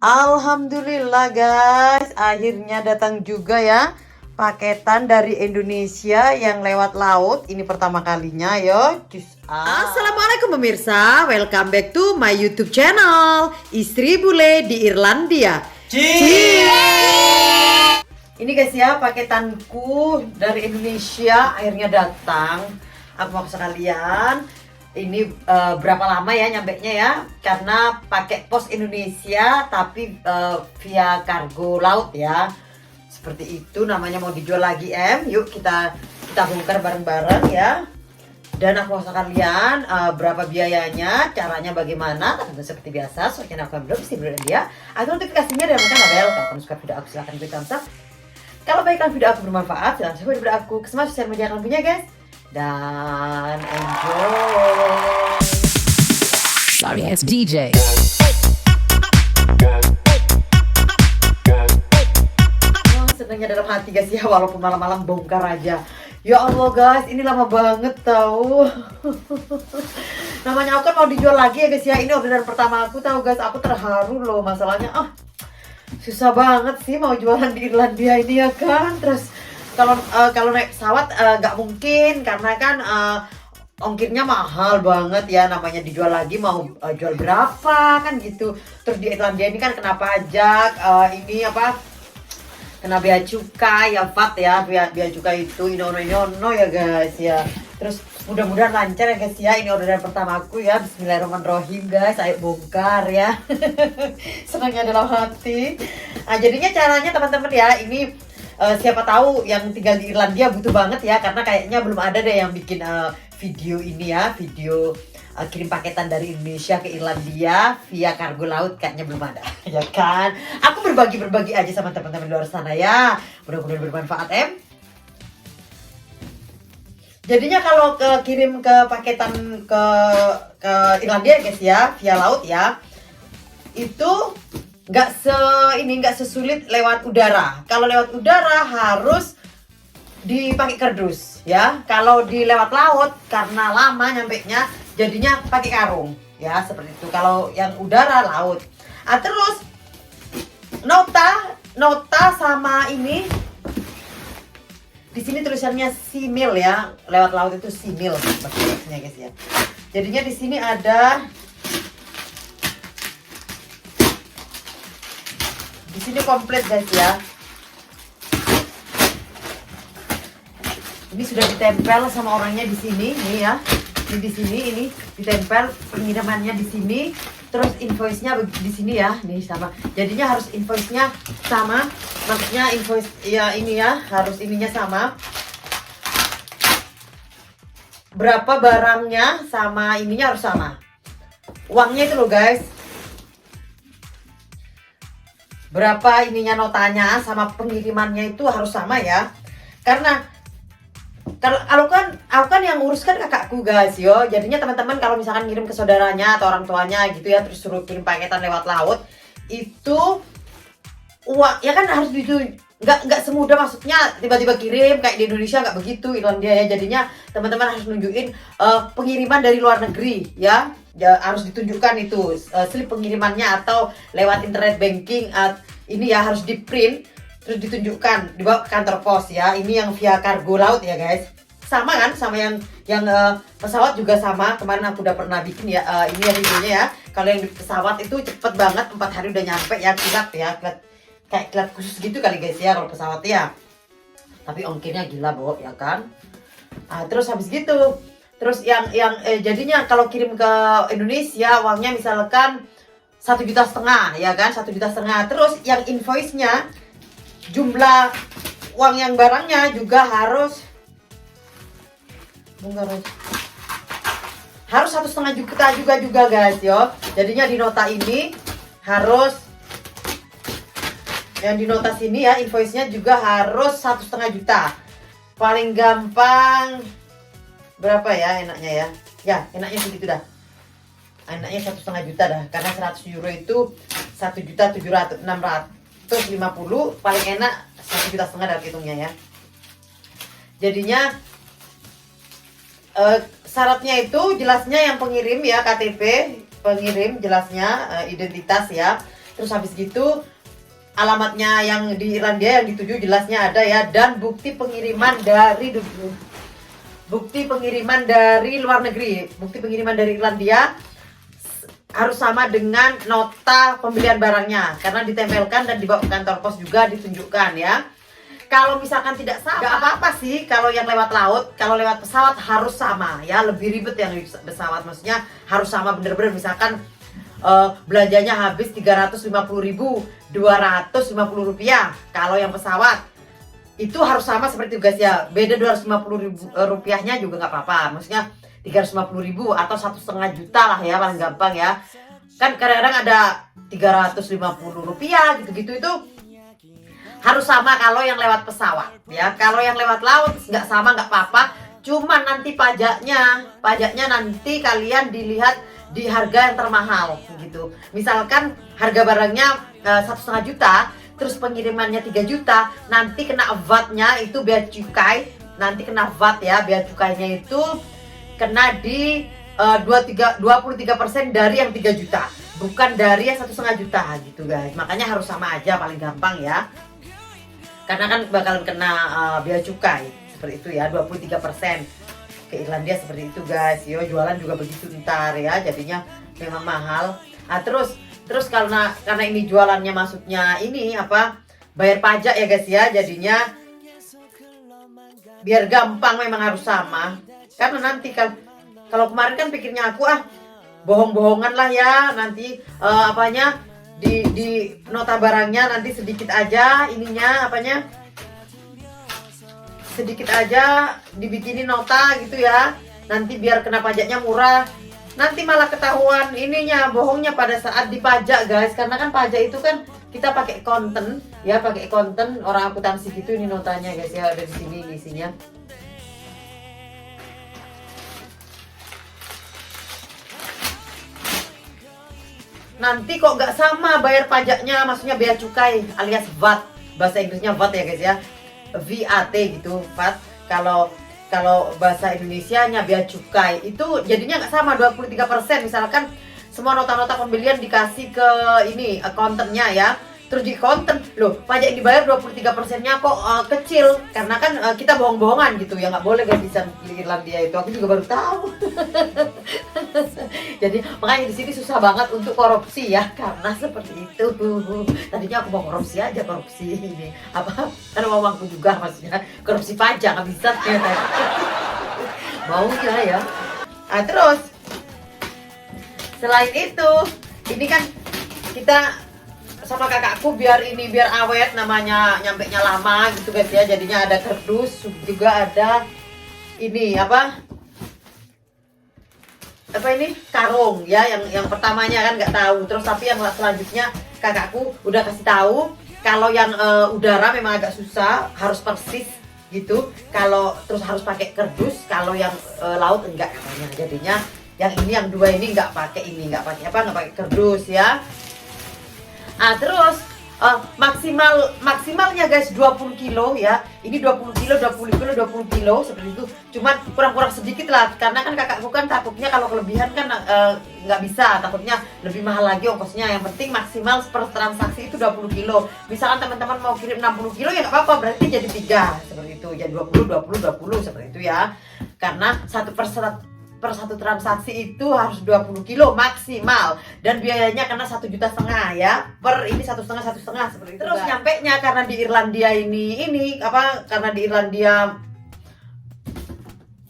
Alhamdulillah guys, akhirnya datang juga ya paketan dari Indonesia yang lewat laut. Ini pertama kalinya yo. Assalamualaikum pemirsa, welcome back to my YouTube channel Istri Bule di Irlandia. Ini guys ya, paketanku dari Indonesia akhirnya datang. Aku mau sekalian. Ini berapa lama ya nyampenya ya? Karena pakai pos Indonesia tapi via kargo laut ya. Seperti itu, namanya mau dijual lagi Yuk kita bongkar bareng-bareng ya. Dan aku mau sekalian berapa biayanya, caranya bagaimana. Tentu seperti biasa, soalnya aku belum sih belum dia. Atau notifikasinya dan tekan bel. Kalau kamu suka video aku silahkan klik thumbs up. Kalau baikkan video aku bermanfaat, silahkan share video aku ke semua sosial media kalian punya guys. Dan enjoy. Sorry ass DJ. Senangnya dalam hati guys ya, walaupun malam-malam bongkar aja. Ya Allah guys, ini lama banget tahu. Namanya aku kan mau dijual lagi ya guys ya. Ini orderan pertama aku tahu guys, aku terharu loh. Masalahnya susah banget sih mau jualan di Irlandia ini ya kan. Terus kalau naik pesawat nggak mungkin karena kan ongkirnya mahal banget ya, namanya dijual lagi mau jual berapa kan gitu. Terus di Irlandia ini kan kena pajak, ini apa, kena bea cukai ya, VAT ya, bea cukai itu inono ya guys ya. Terus mudah-mudahan lancar ya guys ya, ini orderan pertama aku ya. Bismillahirrahmanirrahim guys, ayo bongkar ya. Senangnya dalam hati. Nah jadinya caranya teman-teman ya, ini siapa tahu yang tinggal di Irlandia butuh banget ya, karena kayaknya belum ada deh yang bikin video ini ya, video kirim paketan dari Indonesia ke Irlandia via kargo laut, kayaknya belum ada ya kan. Aku berbagi aja sama teman-teman di luar sana ya, mudah-mudahan bermanfaat Jadinya kalau kirim ke paketan ke Irlandia guys ya, via laut ya, itu nggak sesulit lewat udara. Kalau lewat udara harus dipakai kardus ya. Kalau di lewat laut karena lama nyampenya, jadinya pakai karung ya, seperti itu. Kalau yang udara laut. Terus nota sama ini di sini tulisannya simil ya. Lewat laut itu simil maksudnya guys ya. Jadinya di sini ada, di sini komplit guys ya. Ini sudah ditempel sama orangnya di sini nih ya. Ini di sini, ini ditempel pengirimannya di sini. Terus invoice-nya di sini ya, nih sama. Jadinya harus invoice-nya sama. Maksudnya invoice ya ini ya, harus ininya sama. Berapa barangnya sama ininya harus sama. Uangnya itu loh guys. Berapa ininya notanya sama pengirimannya itu harus sama ya. Karena kalau aku kan yang nguruskan kakakku guys yo. Jadinya teman-teman kalau misalkan ngirim ke saudaranya atau orang tuanya gitu ya, terus suruh kirim paketan lewat laut, itu uang ya kan harus nggak semudah, maksudnya tiba-tiba kirim kayak di Indonesia, nggak begitu Irlandia ya. Jadinya teman-teman harus nunjukin pengiriman dari luar negeri ya. Harus ditunjukkan itu slip pengirimannya, atau lewat internet banking ini ya harus di print terus ditunjukkan, dibawa ke kantor pos ya. Ini yang via kargo laut ya guys. Sama kan sama yang pesawat juga sama. Kemarin aku udah pernah bikin ya, ini ya videonya ya. Kalau yang di pesawat itu cepet banget, 4 hari udah nyampe ya, kilat ya, kayak kilat khusus gitu kali guys ya kalau pesawat ya. Tapi ongkirnya gila Bo ya kan. Terus habis gitu, terus yang jadinya kalau kirim ke Indonesia uangnya misalkan 1,5 juta ya kan, 1,5 juta. Terus yang invoice-nya, jumlah uang yang barangnya juga harus 1,5 juta juga guys yo. Jadinya di nota ini harus, yang di nota sini ya, invoice-nya juga harus 1,5 juta. Paling gampang berapa ya enaknya ya? Ya enaknya segitu dah. Enaknya 1,5 juta dah, karena 100 euro itu 1.700.650, paling enak 1,5 juta dari hitungnya ya. Jadinya syaratnya itu jelasnya yang pengirim ya, KTP pengirim jelasnya, identitas ya. Terus habis gitu alamatnya yang di Irlandia yang dituju jelasnya ada ya, dan bukti pengiriman dari luar negeri, bukti pengiriman dari Irlandia harus sama dengan nota pembelian barangnya karena ditempelkan dan dibawa ke kantor pos juga ditunjukkan ya. Kalau misalkan tidak sama, nggak apa-apa sih kalau yang lewat laut. Kalau lewat pesawat harus sama ya, lebih ribet yang di pesawat, maksudnya harus sama bener-bener. Misalkan belanjanya habis 350.000, 250 rupiah. Kalau yang pesawat itu harus sama seperti itu guys ya, beda 250.000 rupiahnya juga nggak apa-apa, maksudnya 350.000 atau 1,5 juta lah ya, paling gampang ya. Kan kadang-kadang ada 350 rupiah gitu-gitu, itu harus sama kalau yang lewat pesawat ya. Kalau yang lewat laut nggak sama nggak apa-apa, cuman nanti pajaknya nanti kalian dilihat di harga yang termahal gitu. Misalkan harga barangnya 1,5 juta, terus pengirimannya 3 juta, nanti kena VAT-nya itu bea cukai, nanti kena VAT ya, bea cukainya itu kena di 23% dari yang 3 juta, bukan dari yang 1,5 juta gitu guys. Makanya harus sama aja paling gampang ya, karena kan bakalan kena bea cukai seperti itu ya, 23%. Ke Irlandia seperti itu guys. Yo, jualan juga begitu ntar ya, jadinya memang mahal. Nah, terus karena ini jualannya maksudnya ini apa, bayar pajak ya guys ya, jadinya biar gampang memang harus sama. Karena nanti kalau kemarin kan pikirnya aku bohong-bohongan lah ya, nanti apanya di nota barangnya nanti sedikit aja ininya apanya, sedikit aja dibikinin nota gitu ya, nanti biar kena pajaknya murah. Nanti malah ketahuan ininya bohongnya pada saat dipajak guys, karena kan pajak itu kan kita pakai konten ya, pakai konten orang akuntansi gitu. Ini notanya guys ya, ada di sini isinya. Nanti kok nggak sama bayar pajaknya, maksudnya bea cukai alias VAT, bahasa Inggrisnya VAT ya guys ya, VAT gitu, VAT. Kalau bahasa Indonesianya bea cukai, itu jadinya nggak sama, 23%. Misalkan semua nota-nota pembelian dikasih ke ini kontennya ya, terus di konten loh pajak yang dibayar 23%-nya kok kecil, karena kan kita bohong-bohongan gitu ya, nggak boleh guys di Irlandia itu. Aku juga baru tahu. Jadi makanya di sini susah banget untuk korupsi ya, karena seperti itu. Tadinya aku mau korupsi aja, korupsi ini apa, karena mau uangku juga, maksudnya korupsi pajak nggak bisa ternyata. Maunya ya. Nah, terus selain itu, ini kan kita sama kakakku biar awet, namanya nyampenya lama gitu guys ya, jadinya ada kardus, juga ada ini apa ini karung ya, yang pertamanya kan nggak tahu, terus tapi yang selanjutnya kakakku udah kasih tahu kalau yang udara memang agak susah, harus persis gitu, kalau terus harus pakai kardus, kalau yang laut enggak katanya. Jadinya yang dua ini nggak pakai kardus ya. Ah, terus maksimalnya guys 20 kilo ya. Ini 20 kilo seperti itu. Cuman kurang sedikit lah, karena kan kakakku kan takutnya kalau kelebihan kan nggak bisa, takutnya lebih mahal lagi ongkosnya. Yang penting maksimal per transaksi itu 20 kilo. Misalkan teman-teman mau kirim 60 kilo ya nggak apa-apa, berarti jadi 3 seperti itu. Jadi 20 seperti itu ya. Karena per satu transaksi itu harus 20 kilo maksimal, dan biayanya kena 1,5 juta ya, per ini 1,5 seperti itu. Terus nyampe nya karena di Irlandia ini apa, karena di Irlandia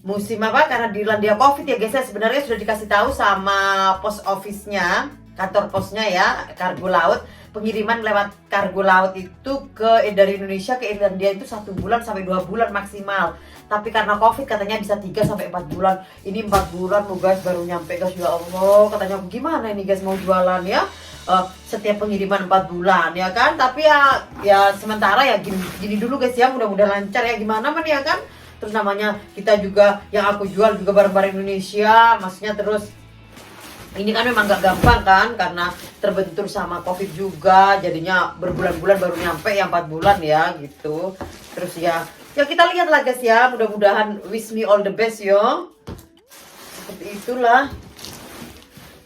musim apa, karena di Irlandia Covid ya guys ya, sebenarnya sudah dikasih tahu sama post office-nya, kantor posnya ya, kargo laut. Pengiriman lewat kargo laut itu dari Indonesia ke Irlandia itu 1 bulan sampai 2 bulan maksimal. Tapi karena Covid katanya bisa 3 sampai 4 bulan. Ini 4 bulan loh guys baru nyampe guys, ya Allah. Katanya gimana ini guys mau jualan ya? Setiap pengiriman 4 bulan ya kan. Tapi ya sementara ya gini dulu guys ya, mudah-mudahan lancar ya, gimana man ya kan. Terus namanya kita juga, yang aku jual juga barang-barang Indonesia, maksudnya terus ini kan memang gak gampang kan, karena terbentur sama Covid juga, jadinya berbulan-bulan baru nyampe ya, 4 bulan ya gitu. Terus ya kita lihat lah guys ya, mudah-mudahan wish me all the best yo. Seperti itulah.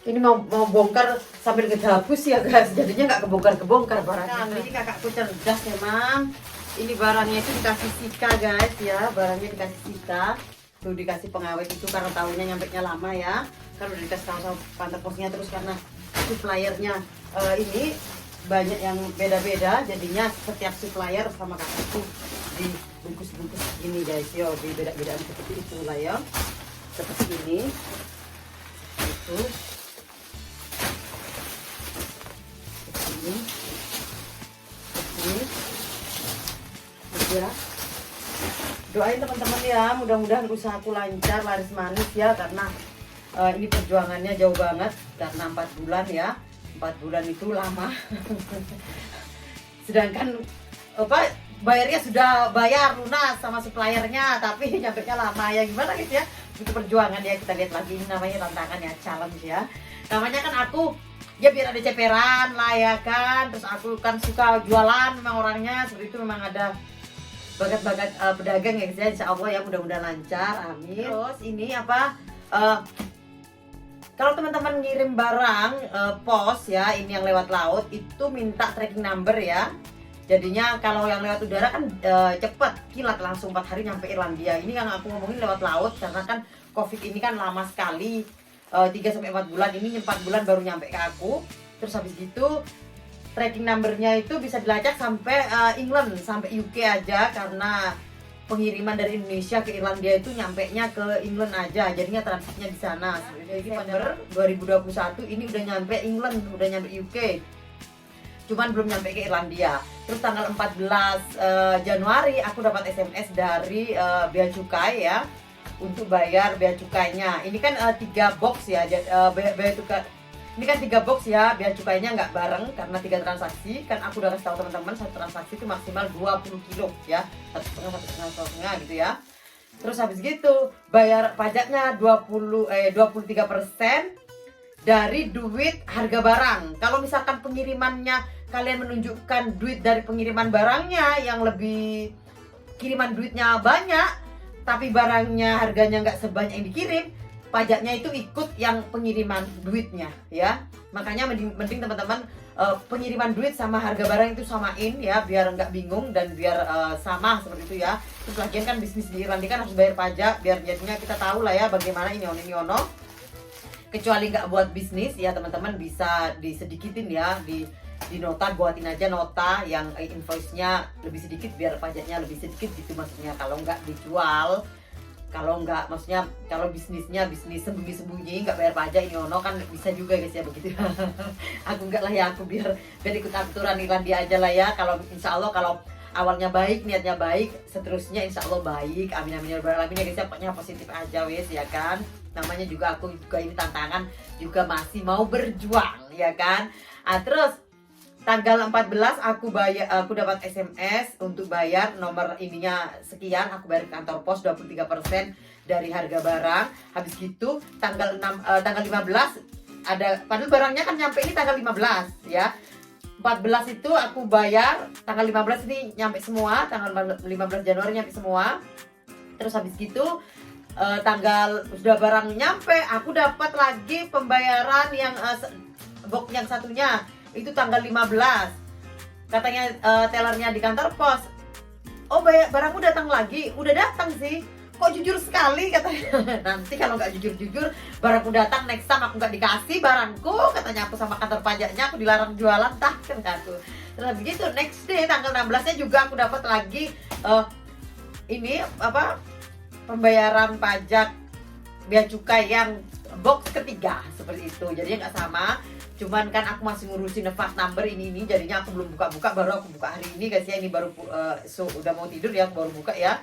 Ini mau bongkar sambil ngegabus ya guys, jadinya nggak kebongkar barangnya. Nah, ini kakakku cerdas memang. Ini barangnya itu dikasih Sika guys ya, barangnya dikasih Sika. Tuh dikasih pengawet itu karena tahunya nyampe-nya lama ya. Kan udah dikasih tahu sama kantor posnya, terus karena suppliernya ini banyak yang beda-beda, jadinya setiap supplier sama kakakku dibungkus-bungkus gini guys yo, di beda-bedaan seperti itu lah ya. Seperti ini. Itu. Ini ya, doain teman-teman ya, mudah-mudahan usahaku lancar, laris manis ya, karena ini perjuangannya jauh banget, karena 4 bulan ya, 4 bulan itu lama. Sedangkan bayarnya sudah bayar lunas sama suppliernya, tapi nyampe-nya lama ya, gimana gitu ya, itu perjuangan ya. Kita lihat lagi, ini namanya tantangan ya, challenge ya, namanya kan aku ya biar ada ceperan lah ya kan. Terus aku kan suka jualan, memang orangnya seperti itu, memang ada bakat-bakat pedagang ya guys ya. Insya Allah ya, mudah-mudahan lancar, amin. Terus ini kalau teman-teman ngirim barang pos ya, ini yang lewat laut itu minta tracking number ya. Jadinya kalau yang lewat udara kan cepet, kilat langsung 4 hari nyampe Irlandia. Ini yang aku ngomongin lewat laut karena kan Covid ini kan lama sekali. 3-4 bulan, ini 4 bulan baru nyampe ke aku. Terus habis gitu tracking numbernya itu bisa dilacak sampai England, sampai UK aja, karena pengiriman dari Indonesia ke Irlandia itu nyampe-nya ke England aja, jadinya transitnya di sana. Jadi pada 2021 ini udah nyampe England, udah nyampe UK, cuman belum nyampe ke Irlandia. Terus tanggal 14 Januari aku dapat SMS dari Bea Cukai ya, untuk bayar bea cukainya. Ini kan 3 box ya, bea cukai. Ini kan 3 box ya, bea cukainya nggak bareng karena 3 transaksi. Kan aku udah kasih tahu teman-teman, satu transaksi itu maksimal 20 kilo ya, 1,5 gitu ya. Terus habis gitu bayar pajaknya 23% dari duit harga barang. Kalau misalkan pengirimannya kalian menunjukkan duit dari pengiriman barangnya yang lebih, kiriman duitnya banyak tapi barangnya harganya nggak sebanyak yang dikirim, pajaknya itu ikut yang pengiriman duitnya ya. Makanya mending teman-teman pengiriman duit sama harga barang itu samain ya, biar nggak bingung dan biar sama seperti itu ya. Terus lagian kan bisnis di Irlandia kan harus bayar pajak, biar jadinya kita tahu lah ya bagaimana ini ono. Kecuali nggak buat bisnis ya teman-teman, bisa disedikitin ya, di nota buatin aja nota yang invoice-nya lebih sedikit biar pajaknya lebih sedikit gitu maksudnya. Kalau nggak dijual, kalau nggak, maksudnya kalau bisnisnya bisnis sembunyi-sembunyi nggak bayar pajak ini ono kan bisa juga guys ya begitu. Aku nggak lah ya, aku biar ikut aturan Irlandia aja lah ya. Kalau insya Allah kalau awalnya baik, niatnya baik, seterusnya insya Allah baik, amin amin ya rabbal alamin ya guys ya. Pokoknya positif aja wes ya kan, namanya juga aku juga ini tantangan, juga masih mau berjuang ya kan. Terus tanggal 14 aku dapat SMS untuk bayar nomor ininya sekian, aku bayar ke kantor pos 23% dari harga barang. Habis gitu tanggal 15 ada, padahal barangnya kan nyampe ini tanggal 15 ya. 14 itu aku bayar, tanggal 15 ini nyampe semua, tanggal 15 Januari nyampe semua. Terus habis gitu tanggal sudah barang nyampe, aku dapat lagi pembayaran yang box yang satunya itu tanggal 15. Katanya tellernya di kantor pos, oh barangmu datang lagi. Udah datang sih, kok jujur sekali katanya. Nanti kalau nggak jujur barangku datang, next time aku nggak dikasih barangku, katanya aku sama kantor pajaknya, aku dilarang jualan tah kan aku. Terus begitu next day tanggal 16 nya juga aku dapat lagi ini pembayaran pajak bea cukai yang box ketiga seperti itu. Jadinya nggak sama, cuman kan aku masih ngurusin VAT number ini, jadinya aku belum buka-buka, baru aku buka hari ini guys ya. Ini baru udah mau tidur ya, aku baru buka ya.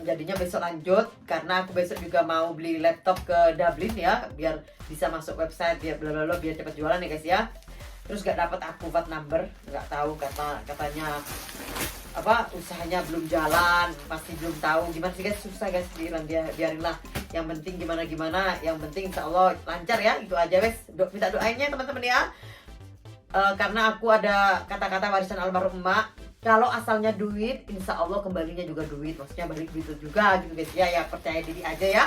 Jadinya besok lanjut, karena aku besok juga mau beli laptop ke Dublin ya, biar bisa masuk website, biar blablabla, biar cepat jualan ya guys ya. Terus gak dapat aku VAT number, nggak tahu, katanya usahanya belum jalan, masih belum tahu gimana sih guys, susah guys di Irlandia. Biarinlah, yang penting gimana yang penting insya Allah lancar ya, itu aja guys. Minta doanya teman-teman ya, karena aku ada kata-kata warisan almarhum emak, kalau asalnya duit insya Allah kembalinya juga duit, maksudnya balik duit juga gitu guys ya. Ya percaya diri aja ya,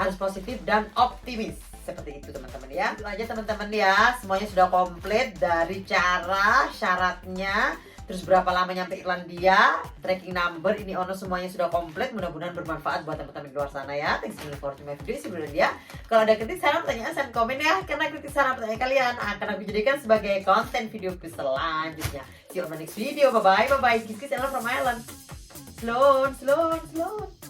harus positif dan optimis. Seperti itu teman-teman ya. Itu aja teman-teman ya. Semuanya sudah komplit dari cara, syaratnya, terus berapa lama nyampe Irlandia, tracking number, ini Ono semuanya sudah komplit. Mudah-mudahan bermanfaat buat teman-teman di luar sana ya. Thanks for watching my video sebelum dia. Kalau ada kritik, saran, pertanyaan, send komen ya. Karena kritik, saran, pertanyaan kalian akan aku jadikan sebagai konten videoku selanjutnya. See you on my next video. Bye bye, bye bye. Kiss kiss and love from Ireland. Sloan, sloan, sloan.